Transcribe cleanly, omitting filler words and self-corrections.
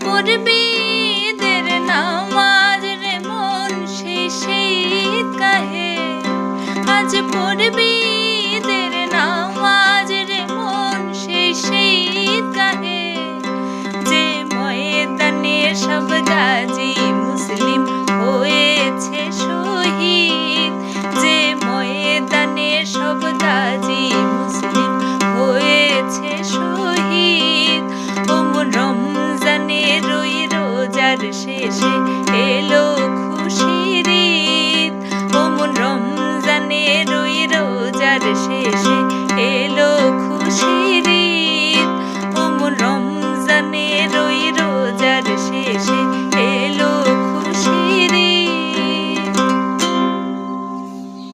পড়বি ঈদের নামাজ রে মন সেই কাহে, আজ পড়বি ঈদের নামাজ রে মন সেই কাহে। যে ময়দানে সব গাজী মুসলিম হয়েছে শহীদ, যে ময়দানে সব গাজী মুসলিম হয়েছে শহীদ। রমজানের রোজার শেষে এলো